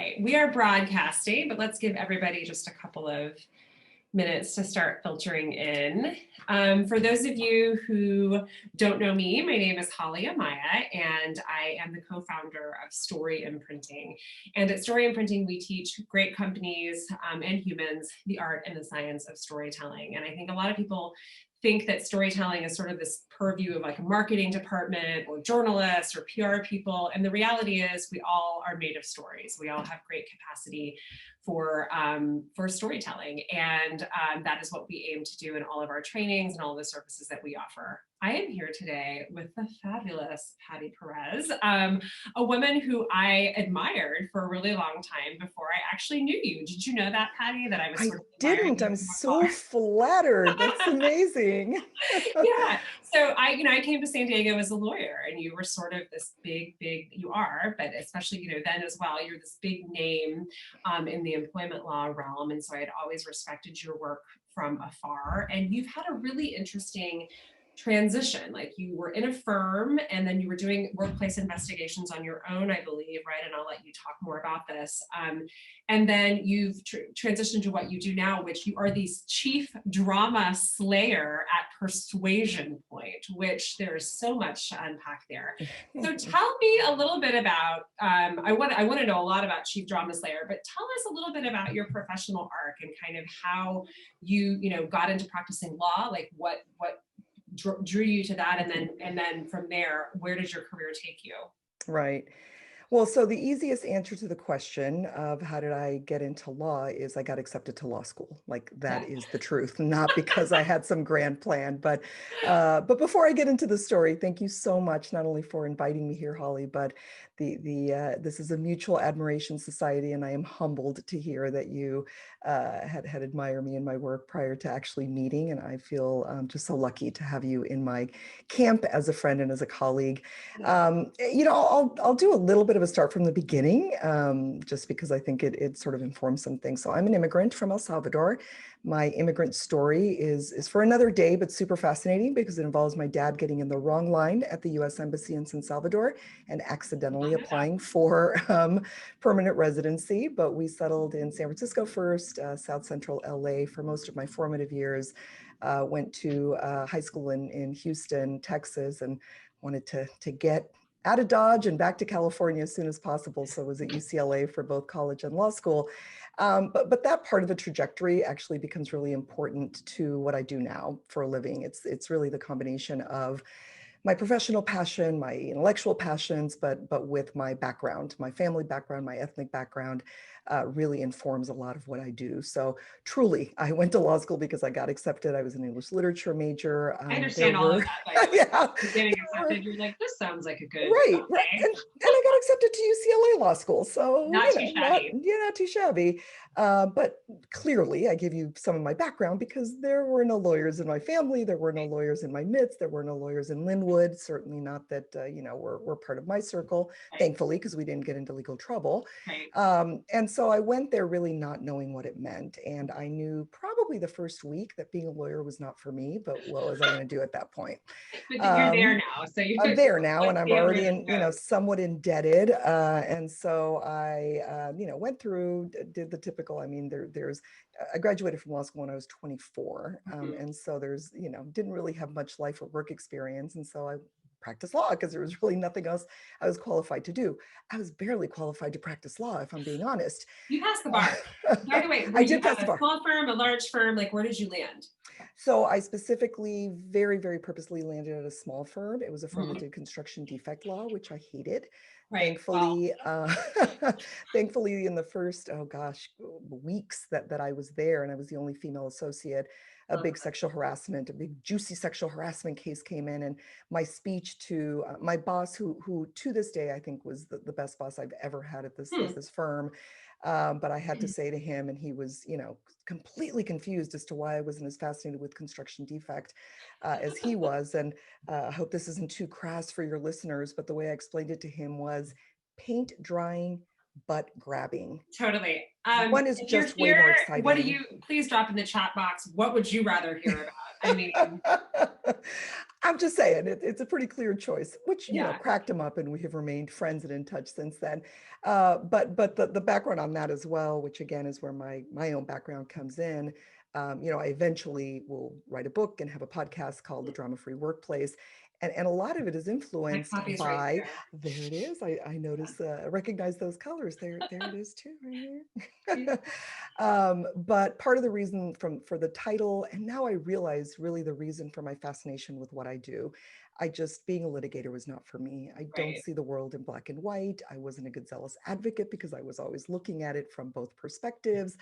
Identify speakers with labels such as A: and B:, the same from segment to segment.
A: right, we are broadcasting, but let's give everybody just a couple of minutes to start filtering in. For those of you who don't know me, my name is Holly Amaya, and I am the co-founder of Story Imprinting. And at Story Imprinting, we teach great companies and humans the art and the science of storytelling. And I think a lot of people think that storytelling is sort of this purview of like a marketing department or journalists or PR people. And the reality is we all are made of stories. We all have great capacity for storytelling. And that is what we aim to do in all of our trainings and all of the services that we offer. I am here today with the fabulous Patti Perez, a woman who I admired for a really long time before I actually knew you. Did you know that, Patti, that I was sort of
B: didn't. I'm so flattered. That's amazing.
A: Yeah. So I came to San Diego as a lawyer, and you were sort of this big, you are, but especially, then as well, you're this big name in the employment law realm. And so I had always respected your work from afar. And you've had a really interesting transition. Like you were in a firm and then you were doing workplace investigations on your own, I believe, right? And I'll let you talk more about this. And then you've transitioned to what you do now, which you are the chief drama slayer at Persuasion Point, which there's so much to unpack there. So tell me a little bit about, I want to know a lot about chief drama slayer, but tell us a little bit about your professional arc and kind of how you got into practicing law, like what drew you to that, and then from there, where did your career take you?
B: Right. Well, so the easiest answer to the question of how did I get into law is I got accepted to law school. Like that is the truth, not because I had some grand plan. But before I get into the story, thank you so much, not only for inviting me here, Holly, but this is a mutual admiration society, and I am humbled to hear that you had admired me in my work prior to actually meeting, and I feel just so lucky to have you in my camp as a friend and as a colleague. I'll do a little bit of a start from the beginning, just because I think it sort of informs some things. So I'm an immigrant from El Salvador. My immigrant story is for another day, but super fascinating because it involves my dad getting in the wrong line at the U.S. Embassy in San Salvador and accidentally applying for permanent residency. But we settled in San Francisco first, South Central LA for most of my formative years. Went to high school in Houston, Texas, and wanted to get out of Dodge and back to California as soon as possible. So I was at UCLA for both college and law school. But that part of the trajectory actually becomes really important to what I do now for a living. It's really the combination of my professional passion, my intellectual passions, but with my background, my family background, my ethnic background, really informs a lot of what I do. So truly, I went to law school because I got accepted. I was an English literature major.
A: I understand all of that, by the way.
B: Yeah.
A: Getting accepted, you're like, this sounds like a good
B: right. And I got accepted to UCLA Law School. So
A: not too shabby.
B: Not too shabby. But clearly, I give you some of my background because there were no lawyers in my family. There were no lawyers in my midst. There were no lawyers in Linwood. Certainly not that, were part of my circle, thankfully, because we didn't get into legal trouble. And so I went there really not knowing what it meant. And I knew probably the first week that being a lawyer was not for me, but what was I going to do at that point?
A: But you're there now. So
B: I'm there now, and I'm already somewhat indebted. And so I, went through, did the typical, I graduated from law school when I was 24. And so didn't really have much life or work experience. And so I practice law because there was really nothing else I was qualified to do. I was barely qualified to practice law, if I'm being honest.
A: You passed the bar. By the way,
B: I did pass the bar.
A: A small firm, a large firm, like where did you land?
B: So I specifically very, very purposely landed at a small firm. It was a firm that did construction defect law, which I hated.
A: Right.
B: Thankfully, thankfully in the first, weeks that I was there, and I was the only female associate, a big juicy sexual harassment case came in, and my speech to my boss, who to this day I think was the best boss I've ever had at this firm. But I had to say to him, and he was, completely confused as to why I wasn't as fascinated with construction defect as he was. And I hope this isn't too crass for your listeners, but the way I explained it to him was paint drying, butt grabbing.
A: Totally.
B: One is just way more exciting.
A: What do you, please drop in the chat box, what would you rather hear about? I mean,
B: I'm just saying it's a pretty clear choice, which,
A: Yeah,
B: cracked him up and we have remained friends and in touch since then. But the background on that as well, which again is where my own background comes in. I eventually will write a book and have a podcast called The Drama Free Workplace. And a lot of it is
A: my
B: influenced
A: copy's right
B: by,
A: here.
B: there it is. I notice, I recognize those colors. There it is too, right here. But part of the reason for the title, and now I realize really the reason for my fascination with what I do, being a litigator was not for me. I don't
A: Right.
B: see the world in black and white. I wasn't a good zealous advocate because I was always looking at it from both perspectives.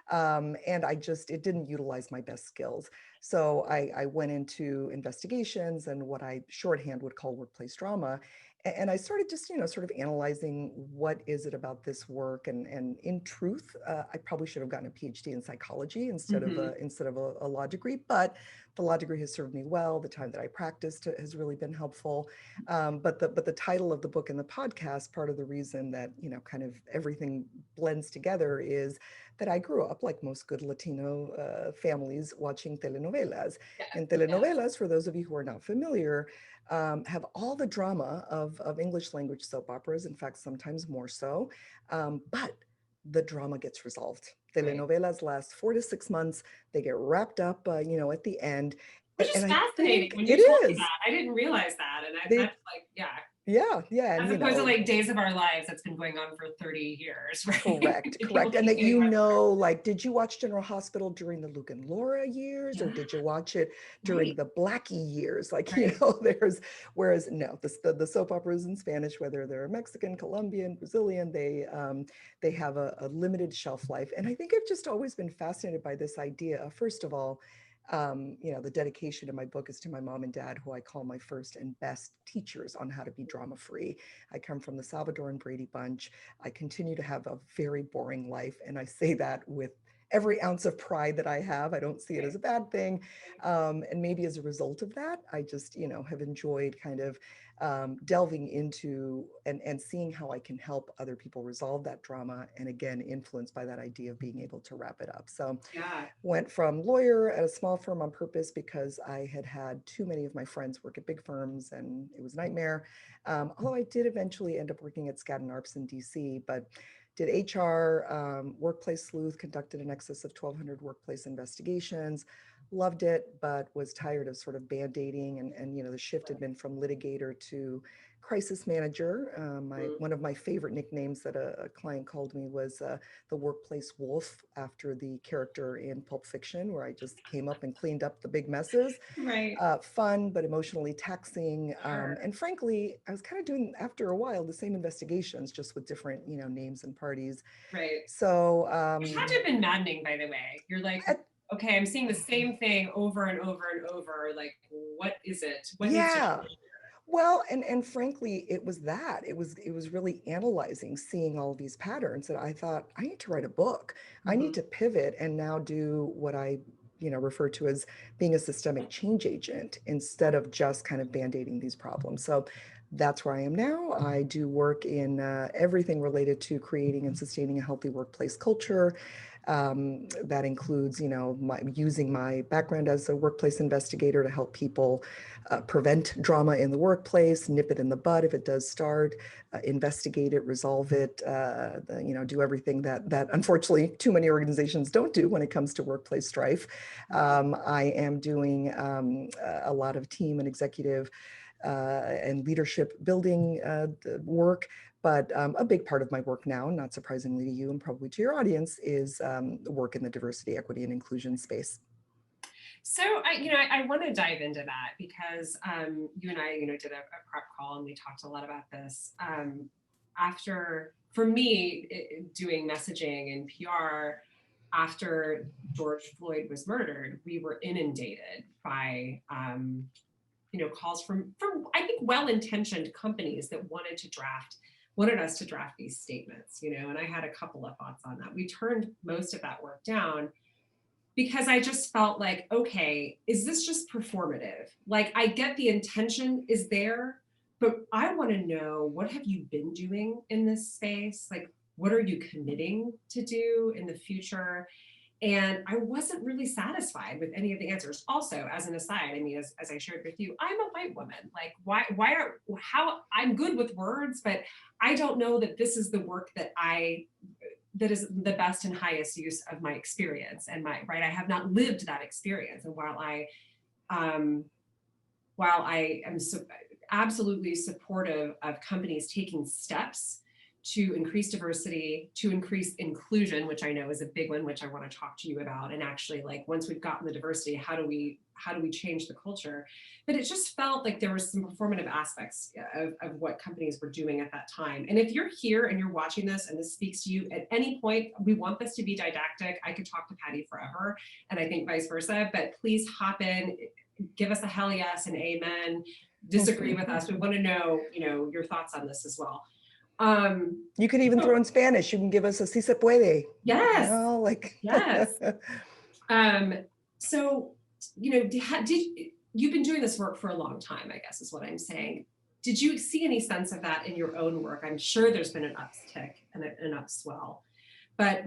A: Yeah.
B: And it didn't utilize my best skills. So I went into investigations and what I shorthand would call workplace drama. And I started just, sort of analyzing what is it about this work. And in truth, I probably should have gotten a PhD in psychology instead of
A: Mhm.
B: a law degree, but the law degree has served me well. The time that I practiced has really been helpful. But the title of the book and the podcast, part of the reason that, kind of everything blends together is that I grew up like most good Latino families watching telenovelas.
A: Yeah.
B: And
A: Yeah.
B: telenovelas, for those of you who are not familiar, have all the drama of English language soap operas, in fact, sometimes more so. But the drama gets resolved.
A: Right.
B: Telenovelas last 4 to 6 months. They get wrapped up, at the end.
A: Which is
B: And I
A: fascinating.
B: think
A: When
B: it
A: you told me
B: is.
A: that, I didn't realize that. And
B: They,
A: that's like, yeah,
B: yeah.
A: as
B: And,
A: opposed to like Days of Our Lives that's been going on for 30 years, right?
B: correct,
A: People
B: correct. And
A: keep
B: that,
A: getting
B: like, did you watch General Hospital during the Luke and Laura years, or
A: yeah,
B: did you watch it during
A: right,
B: the Blackie years? Like,
A: right.
B: whereas no, the soap operas in Spanish, whether they're Mexican, Colombian, Brazilian, they have a limited shelf life. And I think I've just always been fascinated by this idea of, first of all, the dedication of my book is to my mom and dad, who I call my first and best teachers on how to be drama free. I come from the Salvadoran Brady Bunch. I continue to have a very boring life. And I say that with every ounce of pride that I have. I don't see it
A: Right,
B: as a bad thing. And maybe as a result of that, I just, have enjoyed kind of delving into and seeing how I can help other people resolve that drama. And again, influenced by that idea of being able to wrap it up. So
A: yeah,
B: went from lawyer at a small firm on purpose because I had had too many of my friends work at big firms and it was a nightmare. Although I did eventually end up working at Skadden Arps in DC, but did HR, workplace sleuth, conducted in excess of 1,200 workplace investigations, loved it, but was tired of sort of band-aiding and the shift had been from litigator to crisis manager.
A: mm,
B: One of my favorite nicknames that a client called me was the workplace wolf, after the character in Pulp Fiction, where I just came up and cleaned up the big messes.
A: right,
B: Fun, but emotionally taxing.
A: sure,
B: And frankly, I was kind of doing, after a while, the same investigations, just with different, names and parties.
A: right.
B: So
A: Which had to have been maddening, by the way. You're like,
B: at,
A: okay, I'm seeing the same thing over and over and over. Like, what is it? What needs to
B: yeah.
A: change?
B: Well, and frankly, it was really analyzing, seeing all these patterns, and I thought, I need to write a book. I need
A: Mhm.
B: to pivot and now do what I, refer to as being a systemic change agent instead of just kind of band-aiding these problems. So that's where I am now. I do work in everything related to creating and sustaining a healthy workplace culture. That includes, using my background as a workplace investigator to help people prevent drama in the workplace, nip it in the bud if it does start, investigate it, resolve it, do everything that unfortunately too many organizations don't do when it comes to workplace strife.
A: Yeah.
B: I am doing a lot of team and executive and leadership building work. But a big part of my work now, not surprisingly to you and probably to your audience, is work in the diversity, equity, and inclusion space.
A: So I want to dive into that because you and I, did a prep call and we talked a lot about this. After, for me, doing messaging and PR after George Floyd was murdered, we were inundated by calls from I think well-intentioned companies that wanted us to draft these statements, and I had a couple of thoughts on that. We turned most of that work down because I just felt like, okay, is this just performative? Like, I get the intention is there, but I want to know, what have you been doing in this space? Like, what are you committing to do in the future? And I wasn't really satisfied with any of the answers. Also, as an aside, I mean, as I shared with you, I'm a white woman. Like, how I'm good with words, but I don't know that this is the work that is the best and highest use of my experience and right. I have not lived that experience. And um, while I am absolutely supportive of companies taking steps to increase diversity, to increase inclusion, which I know is a big one, which I want to talk to you about. And actually, like, once we've gotten the diversity, how do we change the culture? But it just felt like there was some performative aspects of what companies were doing at that time. And if you're here and you're watching this and this speaks to you at any point, we want this to be didactic. I could talk to Patti forever, and I think vice versa, but please hop in, give us a hell yes and amen, disagree with us. We want to know, your thoughts on this as well.
B: You could even throw in Spanish. You can give us a si se puede.
A: Yes.
B: Yes.
A: So, you've been doing this work for a long time, I guess is what I'm saying. Did you see any sense of that in your own work? I'm sure there's been an uptick and an upswell, but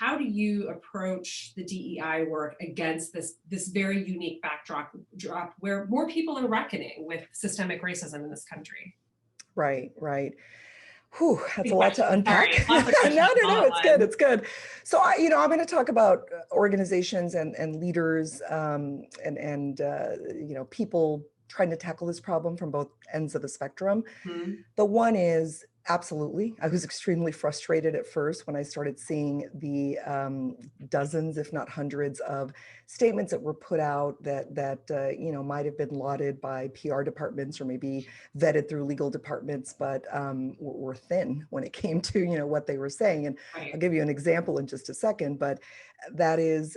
A: how do you approach the DEI work against this very unique backdrop where more people are reckoning with systemic racism in this country?
B: Right. Whew, that's a lot to unpack. No, it's good. So I'm going to talk about organizations and leaders and people trying to tackle this problem from both ends of the spectrum.
A: Mm-hmm.
B: The one is, absolutely, I was extremely frustrated at first when I started seeing the dozens, if not hundreds, of statements that were put out that might have been lauded by PR departments or maybe vetted through legal departments, but were thin when it came to what they were saying. And
A: right.
B: I'll give you an example in just a second, but that is,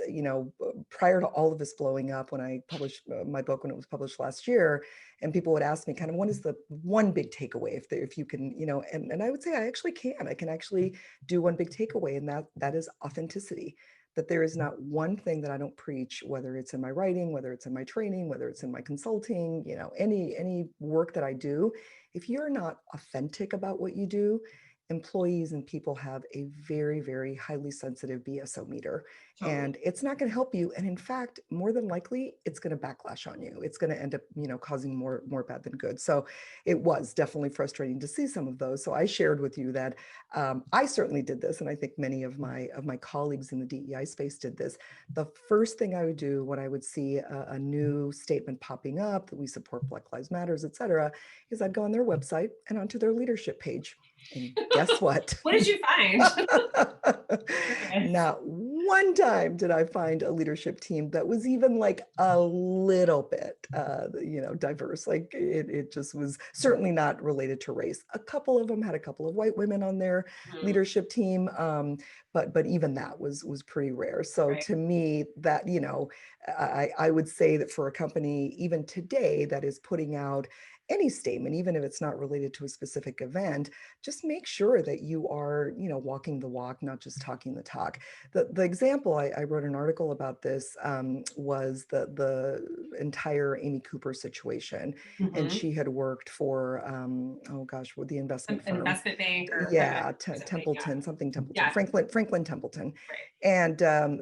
B: prior to all of this blowing up, when I published my book, when it was published last year, and people would ask me kind of, what is the one big takeaway if you can, and I would say I can actually do one big takeaway, and that is authenticity. That there is not one thing that I don't preach, whether it's in my writing, whether it's in my training, whether it's in my consulting, any work that I do. If you're not authentic about what you do, employees and people have a very, very highly sensitive BSO meter. Totally. And it's not going to help you. And in fact, more than likely, it's going to backlash on you. It's going to end up, causing more bad than good. So it was definitely frustrating to see some of those. So I shared with you that I certainly did this. And I think many of my colleagues in the DEI space did this. The first thing I would do when I would see a new statement popping up that we support Black Lives Matters, et cetera, is I'd go on their website and onto their leadership page. And guess what?
A: What did you find?
B: Not one time did I find a leadership team that was even like a little bit, diverse. Like it just was certainly not related to race. A couple of them had a couple of white women on their leadership team, but even that was pretty rare. So right. To me, that I would say that for a company even today that is putting out any statement, even if it's not related to a specific event, just make sure that you are, walking the walk, not just talking the talk. The example, I wrote an article about this, was the entire Amy Cooper situation. Mm-hmm. And she had worked for, the investment firm.
A: Investment bank or
B: Templeton, something Templeton,
A: yeah.
B: Franklin Templeton.
A: Right.
B: And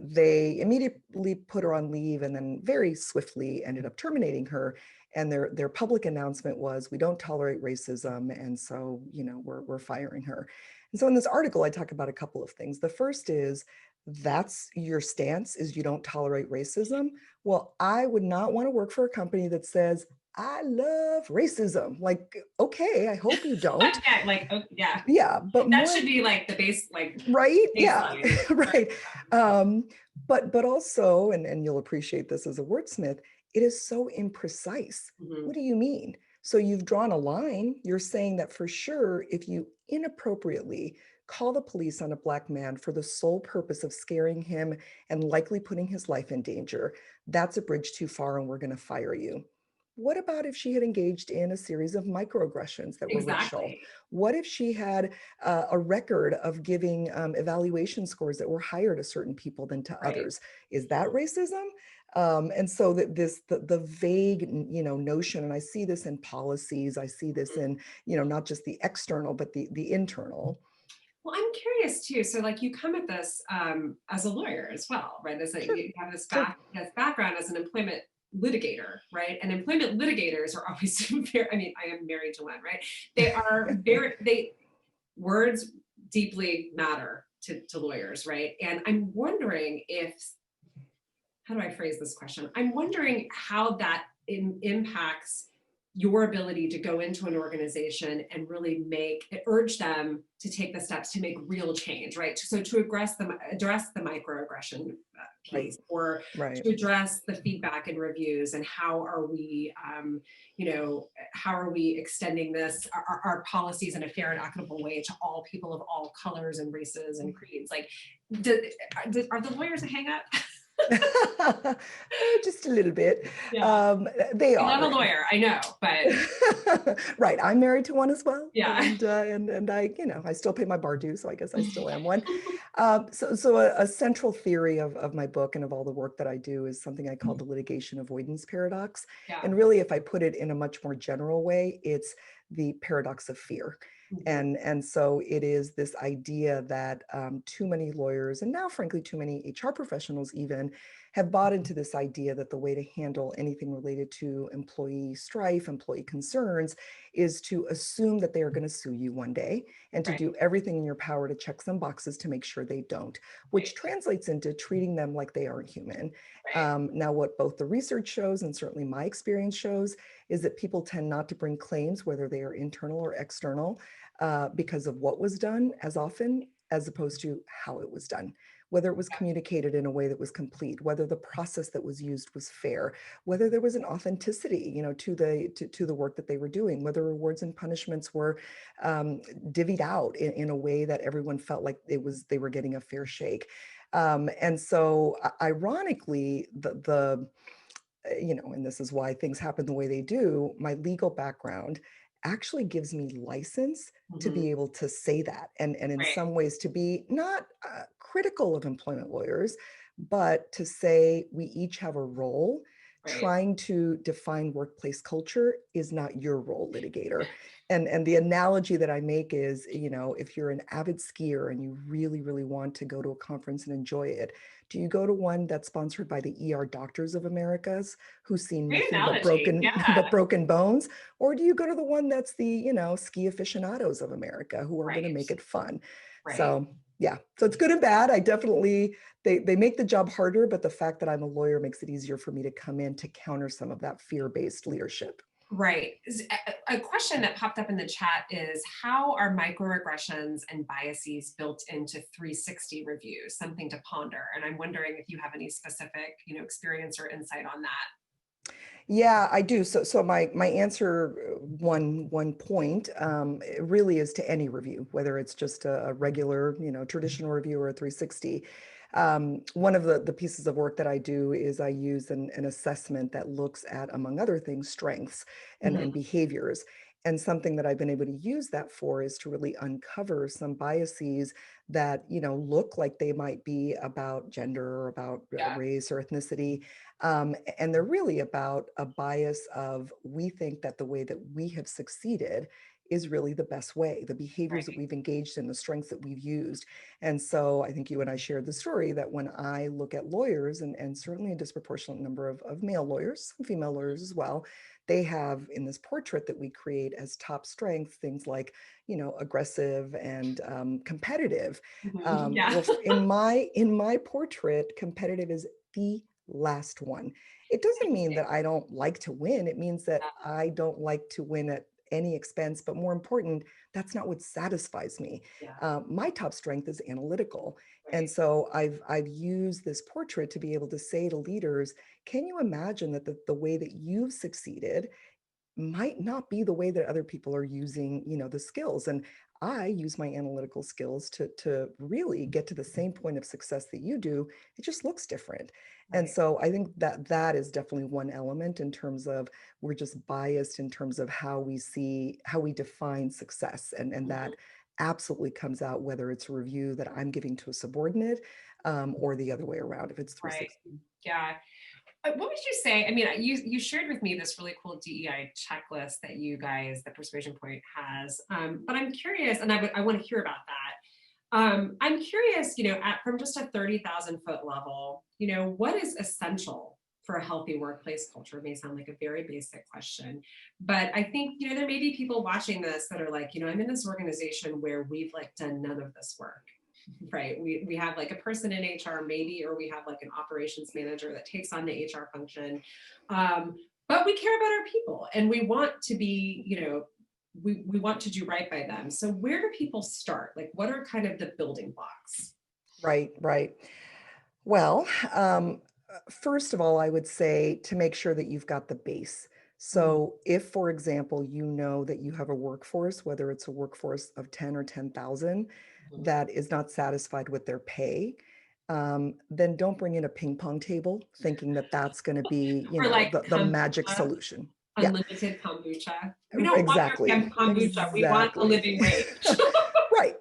B: they immediately put her on leave and then very swiftly ended up terminating her. And their public announcement was, we don't tolerate racism. And so, we're firing her. And so in this article, I talk about a couple of things. The first is, that's your stance, is you don't tolerate racism. Well, I would not want to work for a company that says, I love racism. Like, okay, I hope you don't. Yeah, but
A: that should be like the base, like
B: right. Yeah, right. But also, and you'll appreciate this as a wordsmith, it is so imprecise. Mm-hmm. What do you mean? So you've drawn a line. You're saying that for sure, if you inappropriately call the police on a Black man for the sole purpose of scaring him and likely putting his life in danger, that's a bridge too far and we're going to fire you. What about if she had engaged in a series of microaggressions that were racial? What if she had a record of giving evaluation scores that were higher to certain people than to others? Is that racism? And so that the vague, notion, and I see this in policies, I see this in, not just the external, but the internal,
A: Well, I'm curious too. So like you come at this as a lawyer as well, right? As a,
B: Sure,
A: you have
B: sure.
A: this background as an employment litigator, right? And employment litigators are always very, I mean, I am married to one, right? They are very, words deeply matter to lawyers, right? And I'm wondering if, how do I phrase this question? I'm wondering how that impacts your ability to go into an organization and really urge them to take the steps to make real change, right? So to address the microaggression
B: Right,
A: piece, or
B: right.
A: to address the feedback and reviews, and how are we, how are we extending our policies in a fair and equitable way to all people of all colors and races and creeds? Like, are the lawyers a hang up?
B: Just a little bit.
A: Yeah.
B: They
A: I love a
B: are.
A: lawyer, I know, but
B: Right. I'm married to one as well.
A: yeah.
B: And I, I still pay my bar dues, so I guess I still am one. So a central theory of my book and of all the work that I do is something I call the litigation avoidance paradox.
A: Yeah.
B: And really, if I put it in a much more general way, it's the paradox of fear.
A: Mhm.
B: And so it is this idea that too many lawyers, and now frankly too many HR professionals even, have bought into this idea that the way to handle anything related to employee strife, employee concerns, is to assume that they are going to sue you one day, and to
A: Right,
B: do everything in your power to check some boxes to make sure they don't, which
A: right,
B: translates into treating them like they aren't human.
A: right,
B: Now, what both the research shows and certainly my experience shows is that people tend not to bring claims, whether they are internal or external, because of what was done as often as opposed to how it was done, whether it was communicated in a way that was complete, whether the process that was used was fair, whether there was an authenticity, to the work that they were doing, whether rewards and punishments were divvied out in a way that everyone felt like they were getting a fair shake. And so, ironically, and this is why things happen the way they do, my legal background actually gives me license to
A: mhm,
B: be able to say that, and in
A: right,
B: some ways to be not critical of employment lawyers, but to say we each have a role.
A: right.
B: Trying to define workplace culture is not your role, litigator. And the analogy that I make is, if you're an avid skier and you really, really want to go to a conference and enjoy it, do you go to one that's sponsored by the Doctors of Americas, who's seen
A: Great
B: nothing but
A: analogy,
B: broken
A: yeah,
B: but broken bones? Or do you go to the one that's the, ski aficionados of America, who are going to
A: right,
B: make it fun?
A: right.
B: So yeah, so it's good and bad. I definitely, they make the job harder, but the fact that I'm a lawyer makes it easier for me to come in to counter some of that fear-based leadership.
A: Right. A question that popped up in the chat is, how are microaggressions and biases built into 360 reviews? Something to ponder. And I'm wondering if you have any specific, experience or insight on that.
B: Yeah, I do. So my answer, one point, it really is to any review, whether it's just a regular, traditional review or a 360. One of the pieces of work that I do is I use an assessment that looks at, among other things, strengths and
A: Mhm.
B: behaviors. And something that I've been able to use that for is to really uncover some biases that, look like they might be about gender or about
A: Yeah.
B: race or ethnicity, and they're really about a bias of, we think that the way that we have succeeded is really the best way, the behaviors that
A: Right.
B: we've engaged in, the strengths that we've used. And so I think you and I shared the story that when I look at lawyers, and certainly a disproportionate number of male lawyers, some female lawyers as well, they have in this portrait that we create as top strengths, things like, aggressive and competitive.
A: Mhm. Yeah.
B: Well, in my portrait, competitive is the last one. It doesn't mean
A: Interesting.
B: that I don't like to win. It means that
A: Yeah.
B: I don't like to win at any expense. But more important, that's not what satisfies me.
A: Yeah.
B: My top strength is analytical. And
A: Right.
B: so I've used this portrait to be able to say to leaders, can you imagine that the way that you've succeeded might not be the way that other people are using, the skills. And I use my analytical skills to really get to the same point of success that you do. It just looks different. And
A: Right.
B: so I think that is definitely one element in terms of, we're just biased in terms of how we define success. And
A: Mhm.
B: that absolutely comes out, whether it's a review that I'm giving to a subordinate, or the other way around, if it's
A: Right.
B: 360.
A: Yeah. What would you say? I mean, you shared with me this really cool DEI checklist that you guys, the Persuasion Point has. But I'm curious, and I want to hear about that. I'm curious, from just a 30,000 foot level, what is essential for a healthy workplace culture? It may sound like a very basic question, but I think, there may be people watching this that are like, I'm in this organization where we've like done none of this work, right? We have like a person in HR maybe, or we have like an operations manager that takes on the HR function. But we care about our people and we want to be, we want to do right by them. So where do people start? Like, what are kind of the building blocks?
B: Right, right. Well, first of all, I would say to make sure that you've got the base.
A: Mhm,
B: So if, for example, you know that you have a workforce, whether it's a workforce of 10 or 10,000,
A: mhm.
B: that is not satisfied with their pay, then don't bring in a ping pong table thinking that that's going to be,
A: Or like
B: the magic
A: kombucha,
B: solution. Yeah,
A: unlimited kombucha. We don't want your
B: exactly.
A: kombucha. We want a
B: Exactly.
A: living wage.
B: Right.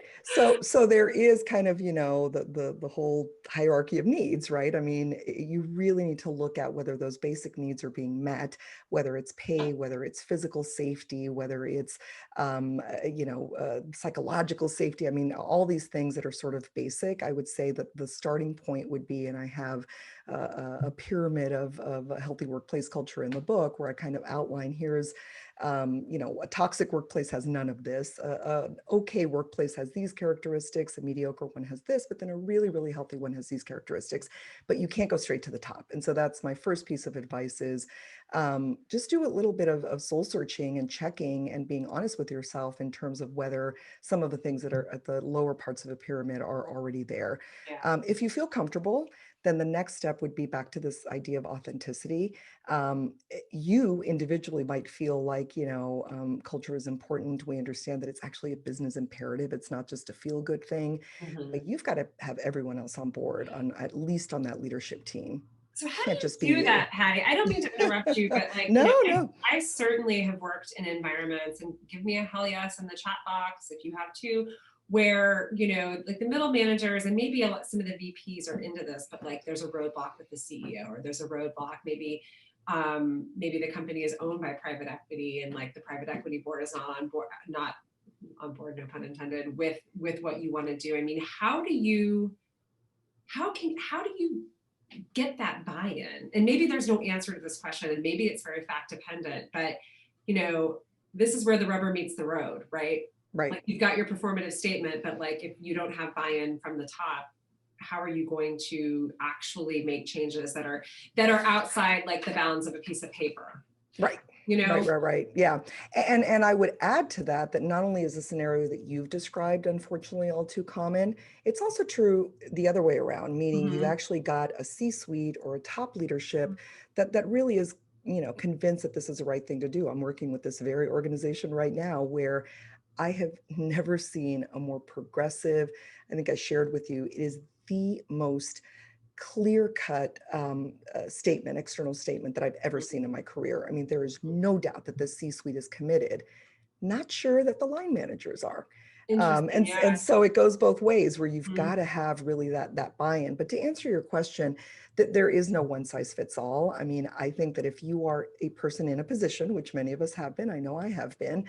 B: So there is kind of, the whole hierarchy of needs, right? I mean, you really need to look at whether those basic needs are being met, whether it's pay, whether it's physical safety, whether it's, psychological safety. I mean, all these things that are sort of basic. I would say that the starting point would be, and I have a pyramid of a healthy workplace culture in the book where I kind of outline here's a toxic workplace has none of this. Okay workplace has these characteristics. A mediocre one has this, but then a really, really healthy one has these characteristics. But you can't go straight to the top. And so that's my first piece of advice is just do a little bit of soul searching and checking and being honest with yourself in terms of whether some of the things that are at the lower parts of a pyramid are already there.
A: Yeah.
B: If you feel comfortable, then the next step would be back to this idea of authenticity. You individually might feel like, culture is important. We understand that it's actually a business imperative. It's not just a feel good thing,
A: Mhm.
B: but you've got to have everyone else on board on at least on that leadership team.
A: So how
B: Can't
A: do
B: just be
A: you do
B: you.
A: that, Patty? I don't mean to interrupt you, but like,
B: No, no.
A: I certainly have worked in environments, and give me a hell yes in the chat box if you have too, where, like the middle managers and maybe some of the VPs are into this, but like there's a roadblock with the CEO, or there's a roadblock, maybe the company is owned by private equity and like the private equity board is not on board, no pun intended, with what you want to do. I mean, how do you get that buy-in? And maybe there's no answer to this question, and maybe it's very fact dependent, but this is where the rubber meets the road, right?
B: Right.
A: Like you've got your performative statement, but like if you don't have buy-in from the top, how are you going to actually make changes that are outside like the bounds of a piece of paper?
B: Right.
A: You know?
B: Right. Yeah. And I would add to that that not only is the scenario that you've described, unfortunately, all too common, it's also true the other way around, meaning you've
A: Mhm.
B: actually got a C-suite or a top leadership that really is, convinced that this is the right thing to do. I'm working with this very organization right now where I have never seen a more progressive, I think I shared with you, it is the most clear-cut statement, external statement that I've ever seen in my career. I mean, there is no doubt that the C-suite is committed. Not sure that the line managers are.
A: Interesting.
B: And
A: Yeah.
B: so it goes both ways where you've
A: Mhm.
B: got to have really that buy-in. But to answer your question, that there is no one size fits all. I mean, I think that if you are a person in a position, which many of us have been, I know I have been,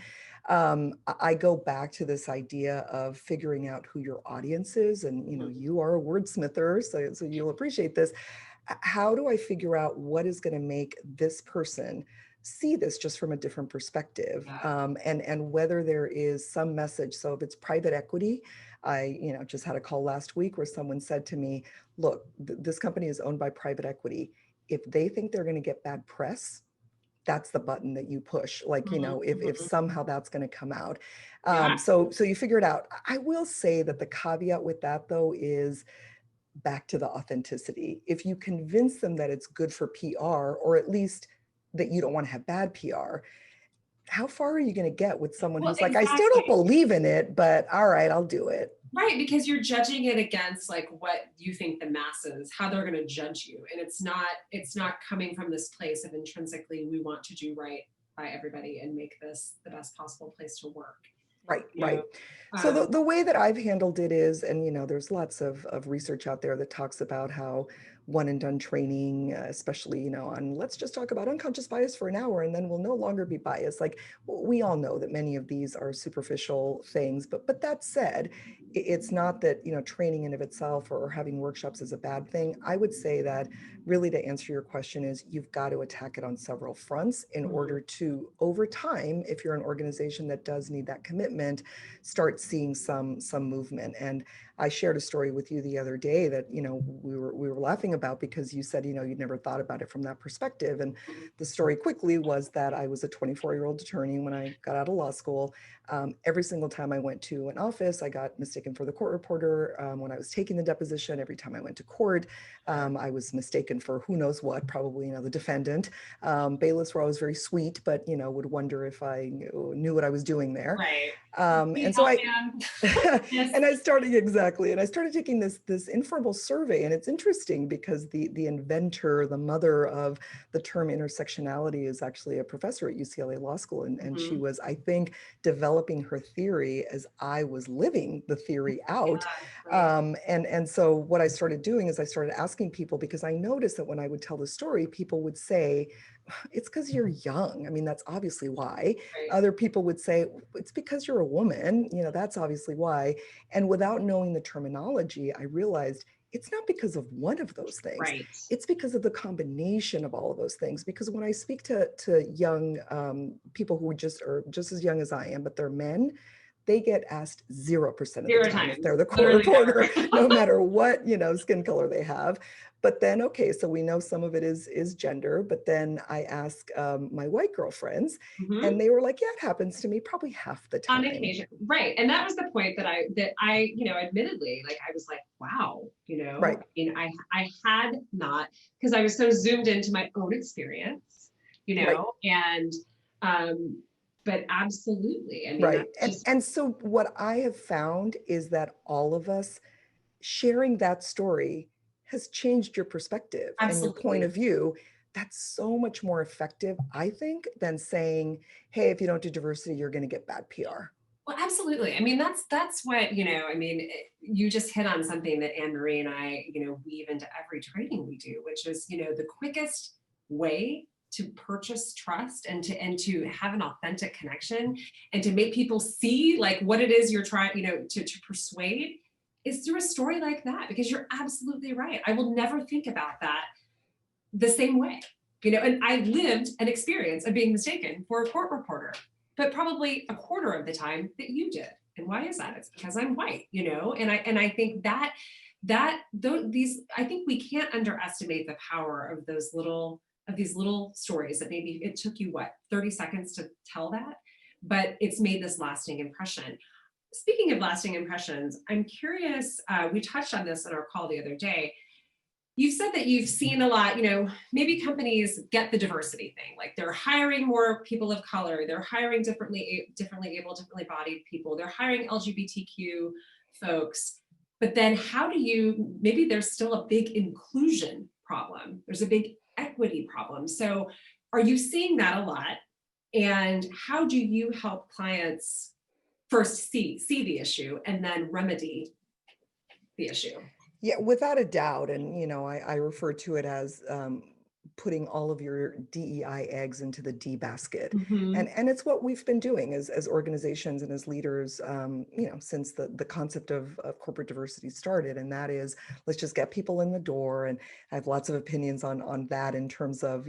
B: I go back to this idea of figuring out who your audience is. And,
A: Mhm.
B: you are a wordsmither, so you'll appreciate this. How do I figure out what is going to make this person see this just from a different perspective,
A: Yeah.
B: and whether there is some message. So if it's private equity, I just had a call last week where someone said to me, look, this company is owned by private equity. If they think they're going to get bad press, that's the button that you push, like,
A: Mhm.
B: if
A: Mhm.
B: somehow that's going to come out.
A: Yeah.
B: So you figure it out. I will say that the caveat with that though is back to the authenticity. If you convince them that it's good for PR, or at least that you don't want to have bad PR, how far are you going to get with someone
A: Well,
B: who's like, I still don't
A: exactly.
B: believe in it, but all right, I'll do it.
A: Right, because you're judging it against like what you think the masses, how they're going to judge you, and it's not coming from this place of intrinsically we want to do right by everybody and make this the best possible place to work.
B: Right,
A: You know,
B: right. So the way that I've handled it is, and there's lots of research out there that talks about how one and done training, especially, on let's just talk about unconscious bias for an hour and then we'll no longer be biased. Like we all know that many of these are superficial things, but that said, it's not that, training in of itself or having workshops is a bad thing. I would say that really to answer your question is you've got to attack it on several fronts in order to, over time, if you're an organization that does need that commitment, start seeing some movement. And I shared a story with you the other day that, we were laughing about because you said, you'd never thought about it from that perspective. And the story quickly was that I was a 24-year-old attorney when I got out of law school. Every single time I went to an office, I got mistaken for the court reporter. When I was taking the deposition, every time I went to court, I was mistaken for who knows what, probably, the defendant. Bailiffs were always very sweet, but, would wonder if I knew what I was doing there.
A: Right.
B: And so
A: Yes.
B: and I started taking this informal survey, and it's interesting because the inventor, the mother of the term intersectionality, is actually a professor at UCLA Law School, and she was, I think, developing her theory as I was living the theory out.
A: Yeah, right.
B: And so what I started doing is I started asking people, because I noticed that when I would tell the story, people would say, it's because you're young. I mean, that's obviously why.
A: Right.
B: Other people would say, it's because you're a woman. That's obviously why. And without knowing the terminology, I realized it's not because of one of those things.
A: Right.
B: It's because of the combination of all of those things. Because when I speak to young people who are just as young as I am, but they're men, they get asked 0% of the time if they're the court reporter, no matter what, skin color they have. But then, okay, so we know some of it is gender, but then I ask my white girlfriends, and they were like, yeah, it happens to me probably half the time.
A: On occasion, right. And that was the point that I admittedly, like, I was like, wow,
B: Right.
A: I mean, I had not, because I was so zoomed into my own experience,
B: Right.
A: and but absolutely, I mean,
B: right. And so what I have found is that all of us sharing that story has changed your perspective and your point of view. That's so much more effective, I think, than saying, hey, if you don't do diversity, you're going to get bad PR.
A: Well, absolutely. I mean, that's what, I mean, you just hit on something that Anne Marie and I, weave into every training we do, which is, the quickest way to purchase trust and to have an authentic connection and to make people see like what it is you're trying, to persuade, is through a story like that, because you're absolutely right. I will never think about that the same way, and I lived an experience of being mistaken for a court reporter, but probably a quarter of the time that you did. And why is that? It's because I'm white, and I think I think we can't underestimate the power of these little stories that maybe it took you 30 seconds to tell that, but it's made this lasting impression. Speaking of lasting impressions, I'm curious, we touched on this in our call the other day. You said that you've seen a lot, maybe companies get the diversity thing, like they're hiring more people of color, they're hiring differently able, differently bodied people, they're hiring LGBTQ folks, but then maybe there's still a big inclusion problem, there's a big equity problem. So are you seeing that a lot? And how do you help clients first see the issue and then remedy the issue?
B: Yeah, without a doubt. And, I refer to it as putting all of your DEI eggs into the D basket. And it's what we've been doing as organizations and as leaders, since the concept of corporate diversity started. And that is, let's just get people in the door. And I have lots of opinions on that in terms of,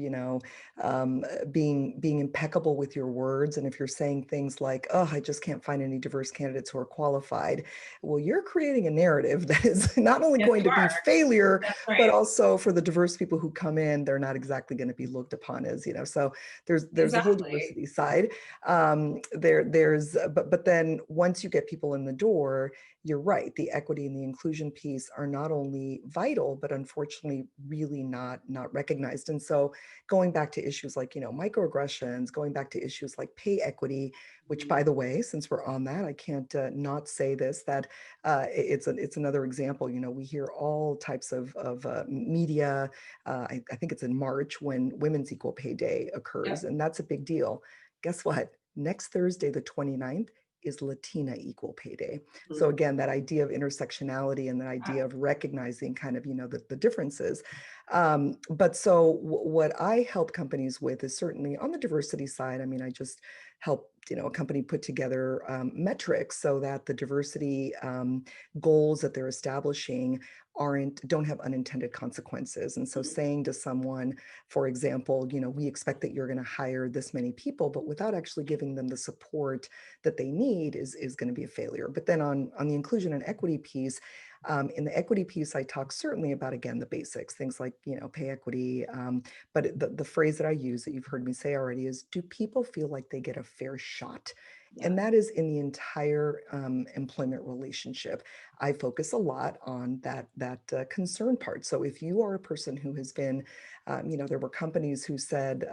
B: being impeccable with your words. And if you're saying things like, oh, I just can't find any diverse candidates who are qualified, well, you're creating a narrative that is not only going to be failure, but also for the diverse people who come in, they're not exactly going to be looked upon as, so there's a whole diversity side. But then once you get people in the door, you're right, the equity and the inclusion piece are not only vital, but unfortunately really not recognized. And so going back to issues like, microaggressions, going back to issues like pay equity, which, by the way, since we're on that, I can't not say this, that it's another example. We hear all types of media. I think it's in March when Women's Equal Pay Day occurs, and that's a big deal. Guess what? Next Thursday, the 29th, is Latina Equal Pay Day. So
A: Mhm.
B: again, that idea of intersectionality and the
A: Yeah.
B: idea of recognizing kind of, the differences. But so what I help companies with is certainly on the diversity side. I mean, I just help, a company put together metrics so that the diversity goals that they're establishing don't have unintended consequences. And so
A: Mhm.
B: saying to someone, for example, we expect that you're going to hire this many people, but without actually giving them the support that they need is going to be a failure. But then on the inclusion and equity piece, in the equity piece, I talk certainly about, again, the basics, things like, pay equity. But the phrase that I use that you've heard me say already is, do people feel like they get a fair shot?
A: Yeah.
B: And that is in the entire employment relationship. I focus a lot on that concern part. So if you are a person who has been, there were companies who said,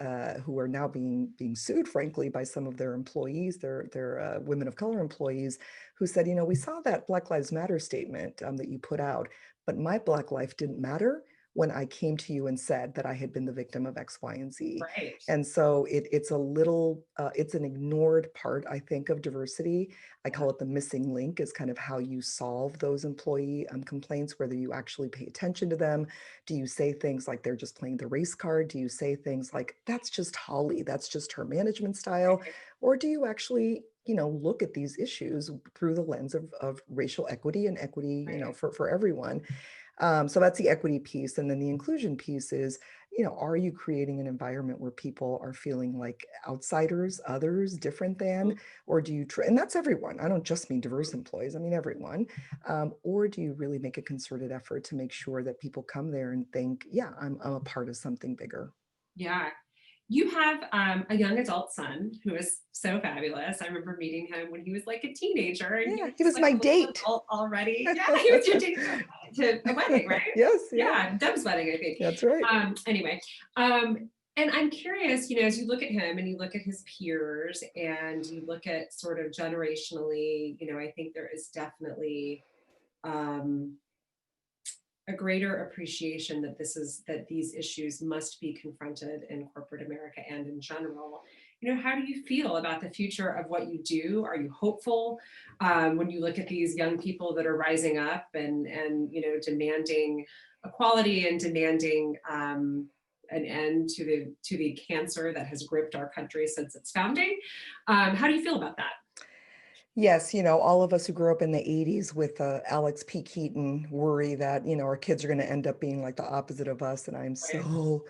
B: who are now being sued, frankly, by some of their employees, their women of color employees, who said, we saw that Black Lives Matter statement that you put out, but my Black life didn't matter when I came to you and said that I had been the victim of X, Y, and Z.
A: Right.
B: And so it's a little, it's an ignored part, I think, of diversity. I
A: Yeah.
B: call it the missing link, is kind of how you solve those employee complaints, whether you actually pay attention to them. Do you say things like they're just playing the race card? Do you say things like, that's just Holly, that's just her management style?
A: Right.
B: Or do you actually, look at these issues through the lens of racial equity and equity,
A: Right.
B: for everyone? So that's the equity piece. And then the inclusion piece is, are you creating an environment where people are feeling like outsiders, others, different than, or do you, and that's everyone. I don't just mean diverse employees, I mean everyone. Or do you really make a concerted effort to make sure that people come there and think, yeah, I'm a part of something bigger?
A: Yeah. You have a young adult son who is so fabulous. I remember meeting him when he was like a teenager and he
B: Yeah,
A: was
B: he
A: just
B: was
A: like
B: my
A: a little
B: date.
A: adult already. Yeah, he was your date to a wedding, right?
B: Yes, yeah,
A: Yeah, Deb's wedding, I think.
B: that's right.
A: Anyway, and I'm curious, as you look at him and you look at his peers and you look at sort of generationally, I think there is definitely um, a greater appreciation that these issues must be confronted in corporate America and in general. How do you feel about the future of what you do? Are you hopeful when you look at these young people that are rising up and demanding equality and demanding an end to the cancer that has gripped our country since its founding? How do you feel about that?
B: Yes, all of us who grew up in the 80s with Alex P. Keaton worry that, our kids are going to end up being like the opposite of us. And I'm
A: Right?
B: so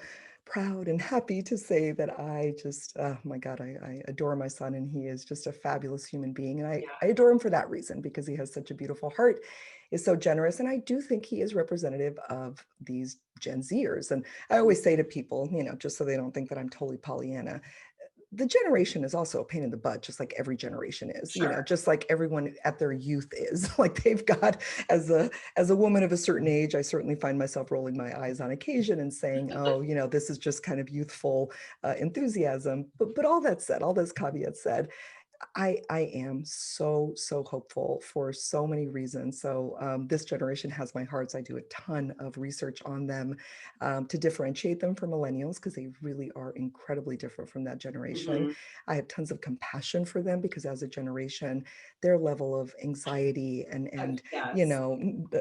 B: proud and happy to say that I just, oh my God, I adore my son, and he is just a fabulous human being. And I,
A: Yeah.
B: I adore him for that reason, because he has such a beautiful heart, is so generous. And I do think he is representative of these Gen Zers. And I always say to people, just so they don't think that I'm totally Pollyanna, the generation is also a pain in the butt, just like every generation is,
A: Sure.
B: just like everyone at their youth is. Like they've got, as a woman of a certain age, I certainly find myself rolling my eyes on occasion and saying, oh, this is just kind of youthful enthusiasm. But all that said, all those caveats said, I am so hopeful for so many reasons. So this generation has my heart. So I do a ton of research on them to differentiate them from millennials, because they really are incredibly different from that generation.
A: Mhm.
B: I have tons of compassion for them, because as a generation, their level of anxiety and
A: Yes.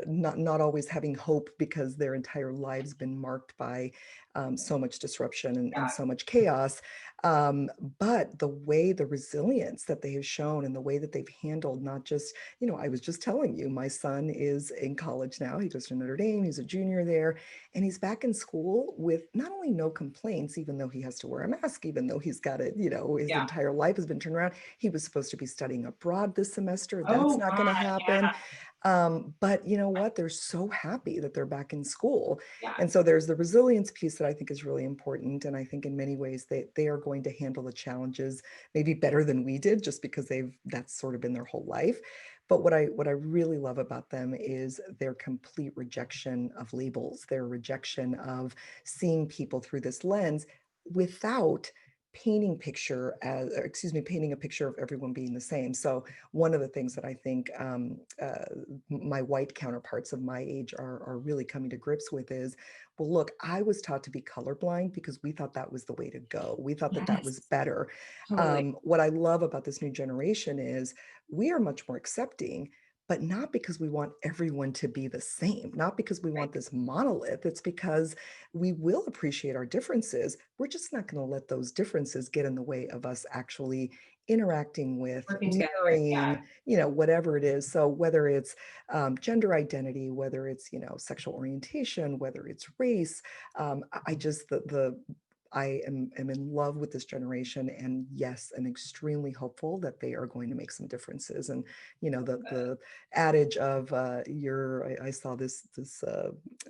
B: not always having hope, because their entire lives been marked by so much disruption and
A: Yeah.
B: so much chaos. But the way, the resilience that they have shown, and the way that they've handled, not just, I was just telling you, my son is in college now. He goes to Notre Dame. He's a junior there, and he's back in school with not only no complaints, even though he has to wear a mask, even though he's got it, his
A: Yeah.
B: entire life has been turned around. He was supposed to be studying abroad this semester. That's
A: Oh
B: not going to
A: God.
B: happen.
A: Yeah.
B: But you know what? They're so happy that they're back in school.
A: Yeah.
B: And so there's the resilience piece that I think is really important. And I think in many ways they are going to handle the challenges maybe better than we did, just because that's sort of been their whole life. But what I really love about them is their complete rejection of labels, their rejection of seeing people through this lens without painting painting a picture of everyone being the same. So one of the things that I think my white counterparts of my age are really coming to grips with is, well, look, I was taught to be colorblind because we thought that was the way to go. We thought that that
A: Yes,
B: was better.
A: totally.
B: What I love about this new generation is we are much more accepting, but not because we want everyone to be the same, not because we want
A: Right.
B: this monolith. It's because we will appreciate our differences. We're just not going to let those differences get in the way of us actually interacting with,
A: Working together. Yeah.
B: marrying, whatever it is. So whether it's gender identity, whether it's, sexual orientation, whether it's race, I just, I am in love with this generation, and yes, I'm extremely hopeful that they are going to make some differences. And the adage of I saw this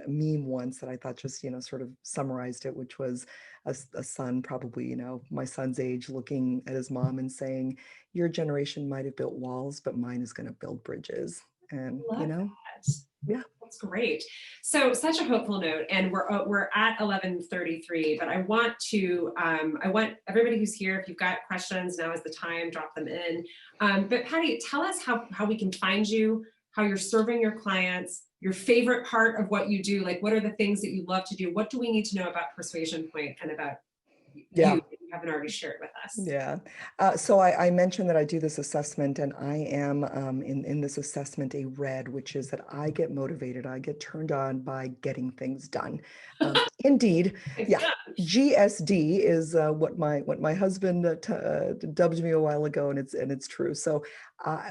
B: meme once that I thought just sort of summarized it, which was a son, probably my son's age, looking at his mom and saying, "Your generation might have built walls, but mine is going to build bridges." And
A: Love that.
B: yeah.
A: That's great. So such a hopeful note, and we're at 11:33. But I want everybody who's here, if you've got questions, now is the time. Drop them in. But Patti, tell us how we can find you, how you're serving your clients, your favorite part of what you do. Like, what are the things that you love to do? What do we need to know about Persuasion Point and about
B: Yeah.
A: you that you haven't already shared with us?
B: Yeah. So I mentioned that I do this assessment, and I am in this assessment a red, which is that I get motivated, I get turned on by getting things done. Indeed, yeah. GSD is what my husband dubbed me a while ago, and it's true. So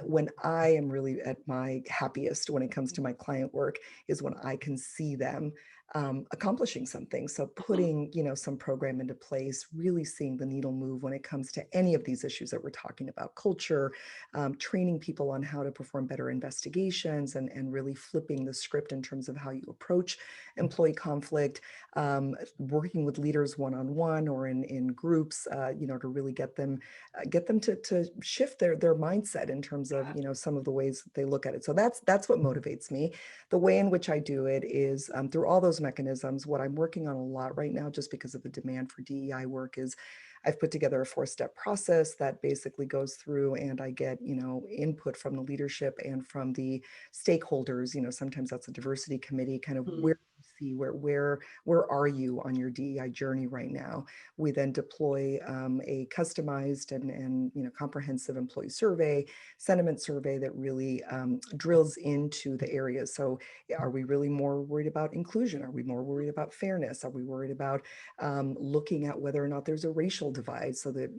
B: when I am really at my happiest when it comes to my client work is when I can see them accomplishing something. So putting, some program into place, really seeing the needle move when it comes to any of these issues that we're talking about, culture, training people on how to perform better investigations, and really flipping the script in terms of how you approach employee conflict, working with leaders one-on-one or in groups, to really get them to shift their mindset in terms of, some of the ways that they look at it. So that's what motivates me. The way in which I do it is through all those mechanisms. What I'm working on a lot right now, just because of the demand for DEI work, is I've put together a 4-step process that basically goes through, and I get, input from the leadership and from the stakeholders. Sometimes that's a diversity committee, kind of where you see where are you on your DEI journey right now. We then deploy a customized and comprehensive employee survey, sentiment survey that really drills into the areas. So are we really more worried about inclusion? Are we more worried about fairness? Are we worried about looking at whether or not there's a racial divide, so that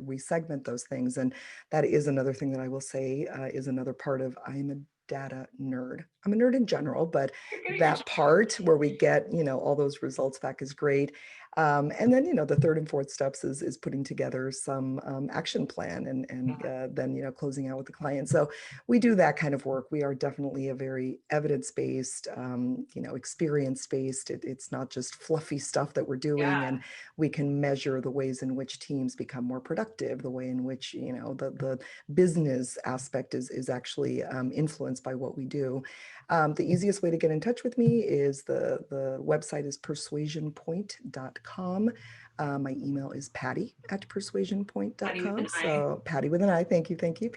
B: we segment those things? And that is another thing that I will say is another part of, I'm a data nerd. I'm a nerd in general, but that part where we get all those results back is great. And then the third and fourth steps is putting together some action plan, and then closing out with the client. So we do that kind of work. We are definitely a very evidence-based, experience-based. It's not just fluffy stuff that we're doing, and we can measure the ways in which teams become more productive, the way in which the business aspect is actually influenced by what we do. The easiest way to get in touch with me is the website is persuasionpoint.com. My email is Patti@persuasionpoint.com. So Patti with an I. Thank you. Patti.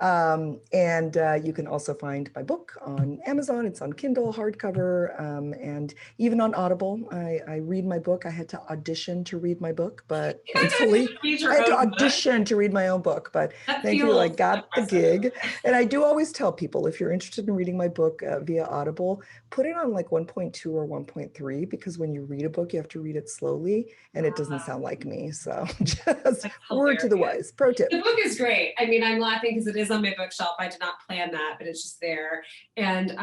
B: And you can also find my book on Amazon. It's on Kindle, hardcover, and even on Audible. I read my book. I had to audition to read my book, but thankfully I had to audition to read my own book, but thankfully I got the gig. And I do always tell people, if you're interested in reading my book via Audible, put it on like 1.2 or 1.3, because when you read a book, you have to read it slowly, and it doesn't sound like me. So just word to the wise, pro tip.
A: The book is great. I mean, I'm laughing because it is on my bookshelf. I did not plan that, but it's just there. And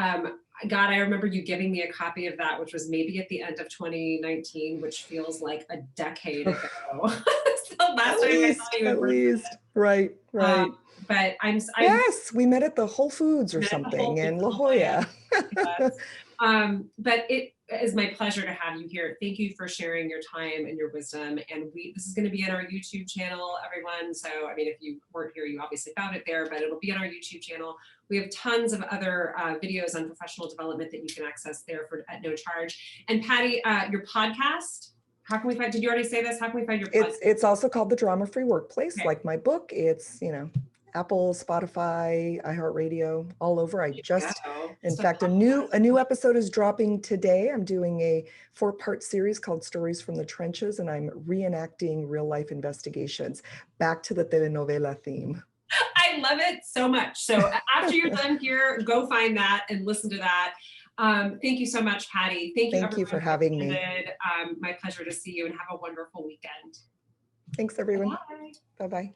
A: God, I remember you giving me a copy of that, which was maybe at the end of 2019, which feels like a decade ago. It's the last time I saw you in person.
B: Right.
A: But
B: yes, we met at the Whole Foods or something in La Jolla.
A: But it is my pleasure to have you here. Thank you for sharing your time and your wisdom. And this is going to be on our YouTube channel, everyone. So, I mean, if you weren't here, you obviously found it there, but it'll be on our YouTube channel. We have tons of other videos on professional development that you can access there at no charge. And Patti, your podcast? How can we find, did you already say this? How can we find your
B: It's also called The Drama-Free Workplace,
A: Okay.
B: like my book. It's, Apple, Spotify, iHeartRadio, all over. In fact, a new episode is dropping today. I'm doing a 4-part series called Stories from the Trenches, and I'm reenacting real life investigations back to the telenovela theme.
A: I love it so much. So after you're done here, go find that and listen to that. Thank you so much, Patti.
B: Thank you for having me.
A: My pleasure to see you, and have a wonderful weekend.
B: Thanks, everyone.
A: Bye.
B: Bye-bye.